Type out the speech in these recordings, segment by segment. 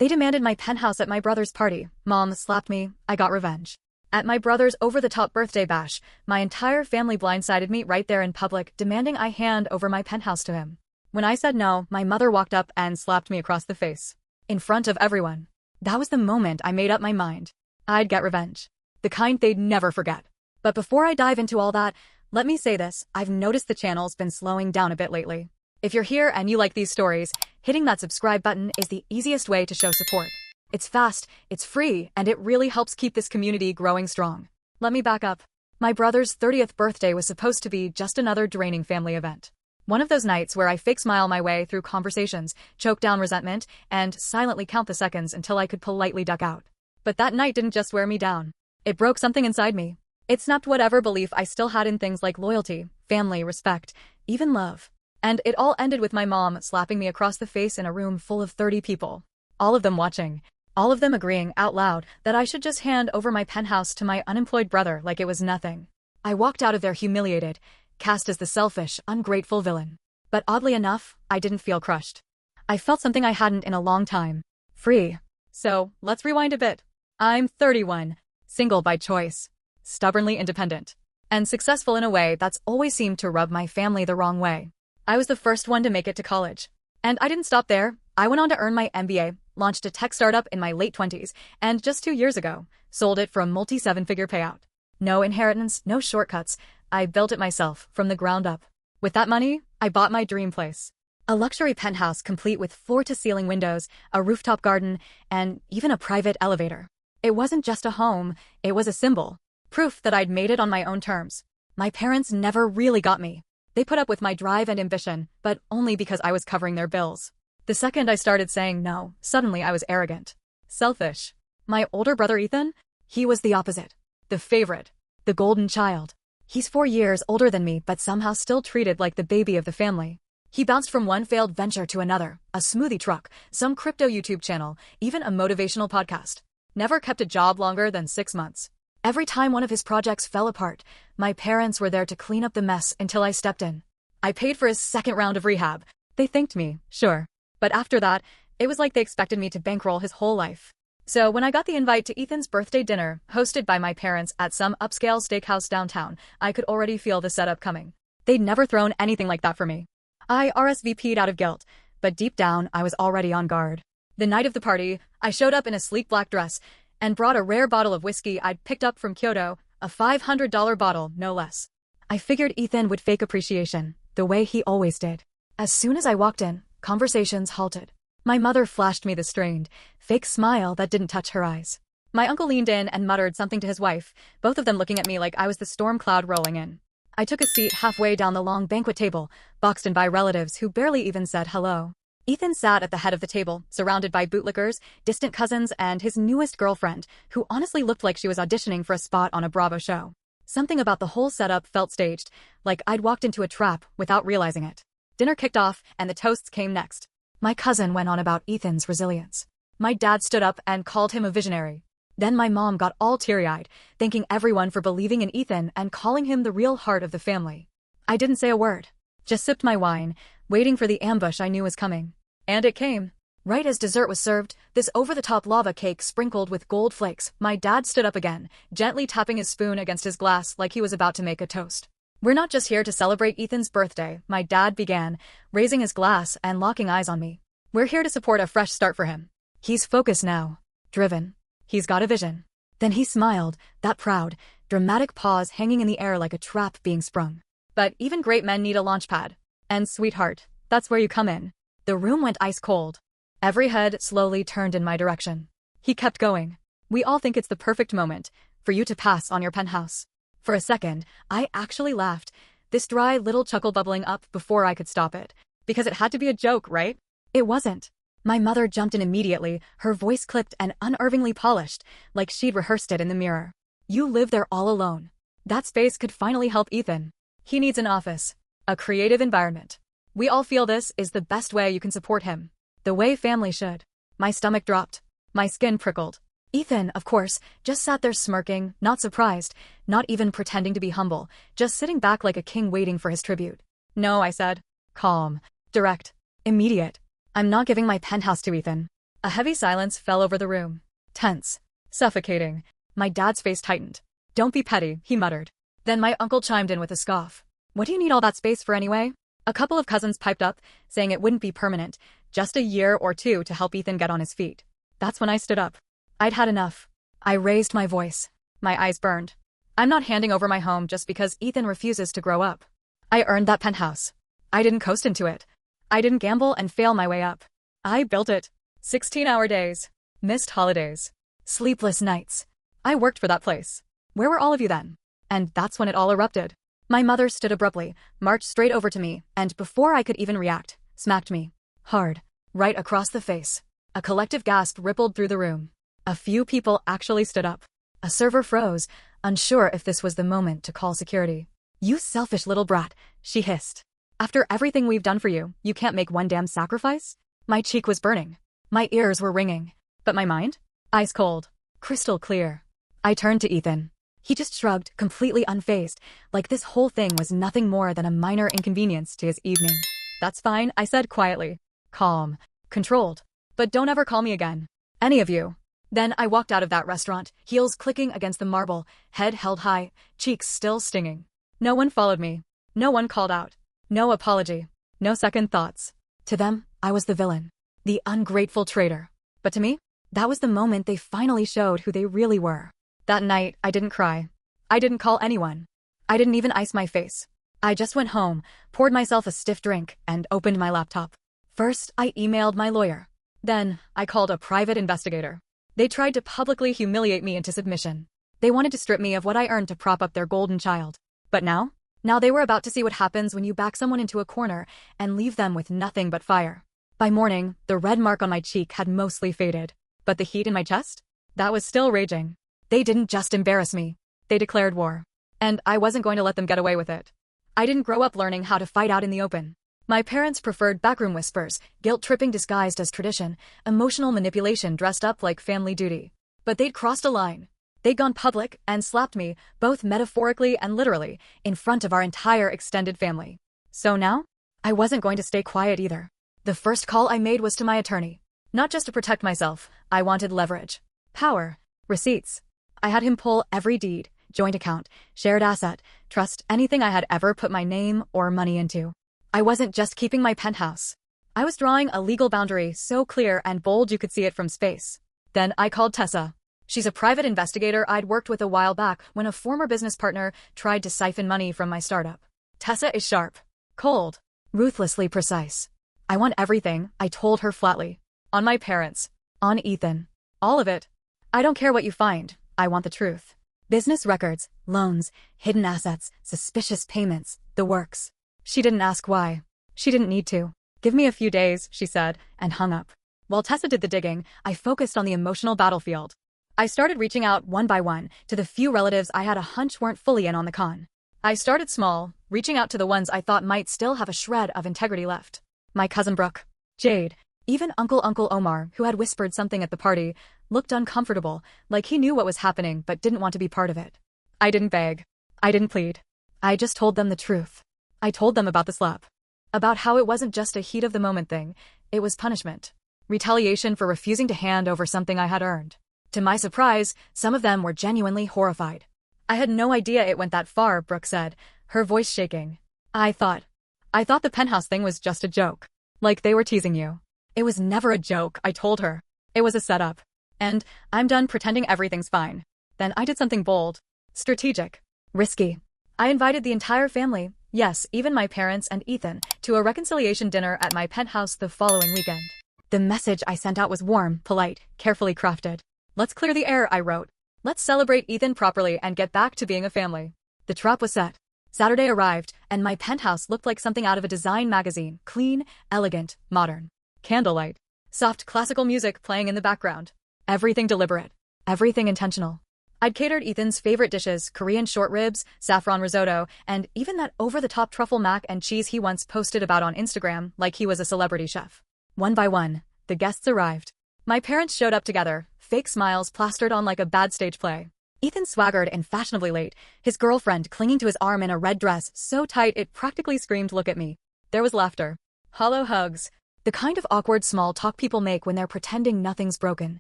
They demanded my penthouse at my brother's party. Mom slapped me. I got revenge. At my brother's over-the-top birthday bash, my entire family blindsided me right there in public, demanding I hand over my penthouse to him. When I said no, my mother walked up and slapped me across the face. In front of everyone. That was the moment I made up my mind. I'd get revenge. The kind they'd never forget. But before I dive into all that, let me say this, I've noticed the channel's been slowing down a bit lately. If you're here and you like these stories, hitting that subscribe button is the easiest way to show support. It's fast, it's free, and it really helps keep this community growing strong. Let me back up. My brother's 30th birthday was supposed to be just another draining family event. One of those nights where I fake smile my way through conversations, choke down resentment, and silently count the seconds until I could politely duck out. But that night didn't just wear me down. It broke something inside me. It snapped whatever belief I still had in things like loyalty, family, respect, even love. And it all ended with my mom slapping me across the face in a room full of 30 people. All of them watching. All of them agreeing out loud that I should just hand over my penthouse to my unemployed brother like it was nothing. I walked out of there humiliated, cast as the selfish, ungrateful villain. But oddly enough, I didn't feel crushed. I felt something I hadn't in a long time. Free. So, let's rewind a bit. I'm 31, single by choice, stubbornly independent, and successful in a way that's always seemed to rub my family the wrong way. I was the first one to make it to college. And I didn't stop there. I went on to earn my MBA, launched a tech startup in my late 20s, and just 2 years ago, sold it for a multi-seven-figure payout. No inheritance, no shortcuts. I built it myself, from the ground up. With that money, I bought my dream place. A luxury penthouse complete with floor-to-ceiling windows, a rooftop garden, and even a private elevator. It wasn't just a home, it was a symbol. Proof that I'd made it on my own terms. My parents never really got me. They put up with my drive and ambition, but only because I was covering their bills. The second I started saying no, suddenly I was arrogant. Selfish. My older brother Ethan? He was the opposite. The favorite. The golden child. He's 4 years older than me, but somehow still treated like the baby of the family. He bounced from one failed venture to another, a smoothie truck, some crypto YouTube channel, even a motivational podcast. Never kept a job longer than 6 months. Every time one of his projects fell apart, my parents were there to clean up the mess until I stepped in. I paid for his second round of rehab. They thanked me, sure. But after that, it was like they expected me to bankroll his whole life. So when I got the invite to Ethan's birthday dinner, hosted by my parents at some upscale steakhouse downtown, I could already feel the setup coming. They'd never thrown anything like that for me. I RSVP'd out of guilt, but deep down, I was already on guard. The night of the party, I showed up in a sleek black dress and brought a rare bottle of whiskey I'd picked up from Kyoto, a $500 bottle, no less. I figured Ethan would fake appreciation, the way he always did. As soon as I walked in, conversations halted. My mother flashed me the strained, fake smile that didn't touch her eyes. My uncle leaned in and muttered something to his wife, both of them looking at me like I was the storm cloud rolling in. I took a seat halfway down the long banquet table, boxed in by relatives who barely even said hello. Ethan sat at the head of the table, surrounded by bootlickers, distant cousins, and his newest girlfriend, who honestly looked like she was auditioning for a spot on a Bravo show. Something about the whole setup felt staged, like I'd walked into a trap without realizing it. Dinner kicked off, and the toasts came next. My cousin went on about Ethan's resilience. My dad stood up and called him a visionary. Then my mom got all teary-eyed, thanking everyone for believing in Ethan and calling him the real heart of the family. I didn't say a word, just sipped my wine, waiting for the ambush I knew was coming. And it came. Right as dessert was served, this over-the-top lava cake sprinkled with gold flakes, my dad stood up again, gently tapping his spoon against his glass like he was about to make a toast. We're not just here to celebrate Ethan's birthday, my dad began, raising his glass and locking eyes on me. We're here to support a fresh start for him. He's focused now. Driven. He's got a vision. Then he smiled, that proud, dramatic pause hanging in the air like a trap being sprung. But even great men need a launch pad. And sweetheart, that's where you come in. The room went ice cold. Every head slowly turned in my direction. He kept going. We all think it's the perfect moment for you to pass on your penthouse. For a second, I actually laughed, this dry little chuckle bubbling up before I could stop it. Because it had to be a joke, right? It wasn't. My mother jumped in immediately, her voice clipped and unervingly polished, like she'd rehearsed it in the mirror. You live there all alone. That space could finally help Ethan. He needs an office. A creative environment. We all feel this is the best way you can support him. The way family should. My stomach dropped. My skin prickled. Ethan, of course, just sat there smirking, not surprised, not even pretending to be humble, just sitting back like a king waiting for his tribute. No, I said. Calm. Direct. Immediate. I'm not giving my penthouse to Ethan. A heavy silence fell over the room. Tense. Suffocating. My dad's face tightened. "Don't be petty," he muttered. Then my uncle chimed in with a scoff. "What do you need all that space for anyway?" A couple of cousins piped up, saying it wouldn't be permanent, just a year or two to help Ethan get on his feet. That's when I stood up. I'd had enough. I raised my voice. My eyes burned. I'm not handing over my home just because Ethan refuses to grow up. I earned that penthouse. I didn't coast into it. I didn't gamble and fail my way up. I built it. 16-hour days. Missed holidays. Sleepless nights. I worked for that place. Where were all of you then? And that's when it all erupted. My mother stood abruptly, marched straight over to me, and before I could even react, smacked me. Hard. Right across the face. A collective gasp rippled through the room. A few people actually stood up. A server froze, unsure if this was the moment to call security. "You selfish little brat," she hissed. "After everything we've done for you, you can't make one damn sacrifice?" My cheek was burning. My ears were ringing. But my mind? Ice cold. Crystal clear. I turned to Ethan. He just shrugged, completely unfazed, like this whole thing was nothing more than a minor inconvenience to his evening. "That's fine," I said quietly. Calm. Controlled. "But don't ever call me again. Any of you." Then I walked out of that restaurant, heels clicking against the marble, head held high, cheeks still stinging. No one followed me. No one called out. No apology. No second thoughts. To them, I was the villain. The ungrateful traitor. But to me, that was the moment they finally showed who they really were. That night, I didn't cry. I didn't call anyone. I didn't even ice my face. I just went home, poured myself a stiff drink, and opened my laptop. First, I emailed my lawyer. Then, I called a private investigator. They tried to publicly humiliate me into submission. They wanted to strip me of what I earned to prop up their golden child. But now? Now they were about to see what happens when you back someone into a corner and leave them with nothing but fire. By morning, the red mark on my cheek had mostly faded. But the heat in my chest? That was still raging. They didn't just embarrass me. They declared war. And I wasn't going to let them get away with it. I didn't grow up learning how to fight out in the open. My parents preferred backroom whispers, guilt-tripping disguised as tradition, emotional manipulation dressed up like family duty. But they'd crossed a line. They'd gone public and slapped me, both metaphorically and literally, in front of our entire extended family. So now, I wasn't going to stay quiet either. The first call I made was to my attorney. Not just to protect myself, I wanted leverage. Power. Receipts. I had him pull every deed, joint account, shared asset, trust, anything I had ever put my name or money into. I wasn't just keeping my penthouse. I was drawing a legal boundary so clear and bold you could see it from space. Then I called Tessa. She's a private investigator I'd worked with a while back when a former business partner tried to siphon money from my startup. Tessa is sharp, cold, ruthlessly precise. I want everything, I told her flatly. On my parents. On Ethan. All of it. I don't care what you find. I want the truth. Business records, loans, hidden assets, suspicious payments, the works. She didn't ask why. She didn't need to. "Give me a few days," she said, and hung up. While Tessa did the digging, I focused on the emotional battlefield. I started reaching out one by one to the few relatives I had a hunch weren't fully in on the con. I started small, reaching out to the ones I thought might still have a shred of integrity left. My cousin Brooke, Jade, even Uncle Omar, who had whispered something at the party, looked uncomfortable, like he knew what was happening but didn't want to be part of it. I didn't beg. I didn't plead. I just told them the truth. I told them about the slap. About how it wasn't just a heat-of-the-moment thing, it was punishment. Retaliation for refusing to hand over something I had earned. To my surprise, some of them were genuinely horrified. "I had no idea it went that far," Brooke said, her voice shaking. I thought the penthouse thing was just a joke. Like they were teasing you." "It was never a joke," I told her. "It was a setup. And I'm done pretending everything's fine." Then I did something bold. Strategic. Risky. I invited the entire family, yes, even my parents and Ethan, to a reconciliation dinner at my penthouse the following weekend. The message I sent out was warm, polite, carefully crafted. "Let's clear the air," I wrote. "Let's celebrate Ethan properly and get back to being a family." The trap was set. Saturday arrived, and my penthouse looked like something out of a design magazine, clean, elegant, modern. Candlelight. Soft classical music playing in the background. Everything deliberate. Everything intentional. I'd catered Ethan's favorite dishes, Korean short ribs, saffron risotto, and even that over-the-top truffle mac and cheese he once posted about on Instagram like he was a celebrity chef. One by one, the guests arrived. My parents showed up together, fake smiles plastered on like a bad stage play. Ethan swaggered and fashionably late, his girlfriend clinging to his arm in a red dress so tight it practically screamed, "Look at me." There was laughter. Hollow hugs. The kind of awkward small talk people make when they're pretending nothing's broken.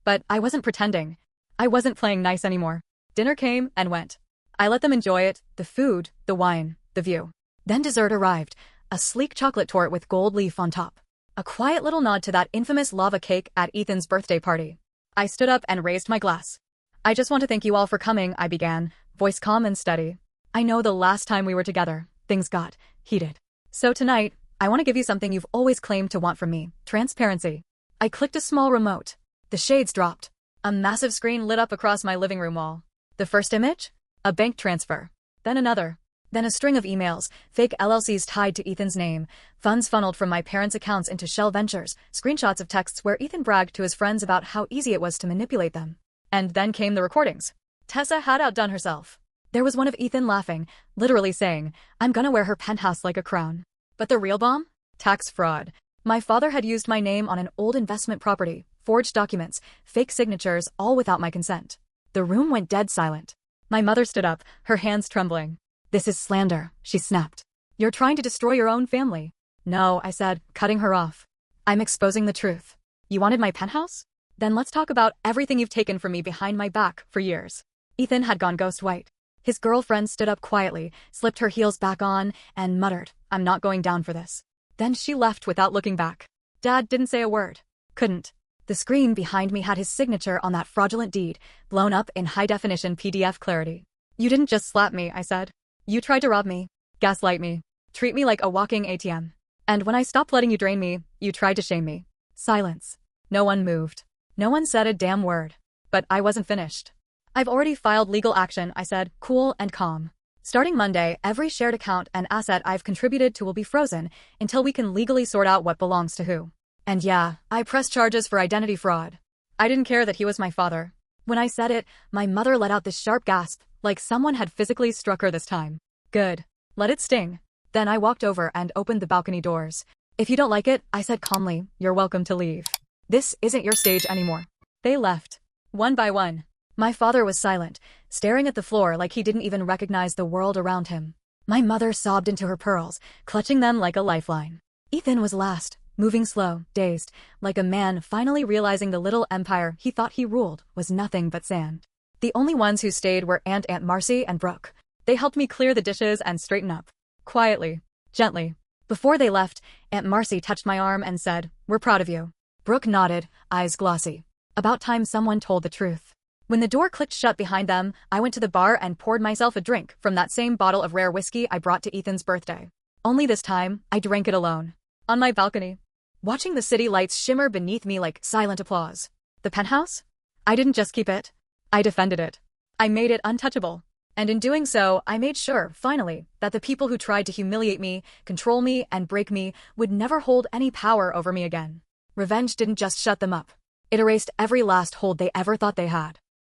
But I wasn't pretending. I wasn't playing nice anymore. Dinner came and went. I let them enjoy it, the food, the wine, the view. Then dessert arrived, a sleek chocolate torte with gold leaf on top. A quiet little nod to that infamous lava cake at Ethan's birthday party. I stood up and raised my glass. I just want to thank you all for coming, I began, voice calm and steady. I know the last time we were together, things got heated. So tonight, I want to give you something you've always claimed to want from me, transparency. I clicked a small remote. The shades dropped. A massive screen lit up across my living room wall. The first image? A bank transfer. Then another. Then a string of emails, fake LLCs tied to Ethan's name, funds funneled from my parents' accounts into shell ventures, screenshots of texts where Ethan bragged to his friends about how easy it was to manipulate them. And then came the recordings. Tessa had outdone herself. There was one of Ethan laughing, literally saying, "I'm gonna wear her penthouse like a crown." But the real bomb? Tax fraud. My father had used my name on an old investment property, forged documents, fake signatures, all without my consent. The room went dead silent. My mother stood up, her hands trembling. "This is slander," she snapped. "You're trying to destroy your own family." "No," I said, cutting her off. "I'm exposing the truth. You wanted my penthouse? Then let's talk about everything you've taken from me behind my back for years." Ethan had gone ghost white. His girlfriend stood up quietly, slipped her heels back on, and muttered, "I'm not going down for this." Then she left without looking back. Dad didn't say a word. Couldn't. The screen behind me had his signature on that fraudulent deed, blown up in high-definition PDF clarity. "You didn't just slap me," I said. "You tried to rob me, gaslight me, treat me like a walking ATM. And when I stopped letting you drain me, you tried to shame me." Silence. No one moved. No one said a damn word. But I wasn't finished. "I've already filed legal action," I said, cool and calm. "Starting Monday, every shared account and asset I've contributed to will be frozen until we can legally sort out what belongs to who. And yeah, I pressed charges for identity fraud. I didn't care that he was my father." When I said it, my mother let out this sharp gasp, like someone had physically struck her this time. "Good. Let it sting." Then I walked over and opened the balcony doors. "If you don't like it," I said calmly, "you're welcome to leave. This isn't your stage anymore." They left. One by one. My father was silent, staring at the floor like he didn't even recognize the world around him. My mother sobbed into her pearls, clutching them like a lifeline. Ethan was last, moving slow, dazed, like a man finally realizing the little empire he thought he ruled was nothing but sand. The only ones who stayed were Aunt Marcy and Brooke. They helped me clear the dishes and straighten up. Quietly, gently. Before they left, Aunt Marcy touched my arm and said, "We're proud of you." Brooke nodded, eyes glossy. About time someone told the truth. When the door clicked shut behind them, I went to the bar and poured myself a drink from that same bottle of rare whiskey I brought to Ethan's birthday. Only this time, I drank it alone. On my balcony. Watching the city lights shimmer beneath me like silent applause. The penthouse? I didn't just keep it. I defended it. I made it untouchable. And in doing so, I made sure, finally, that the people who tried to humiliate me, control me, and break me would never hold any power over me again. Revenge didn't just shut them up. It erased every last hold they ever thought they had.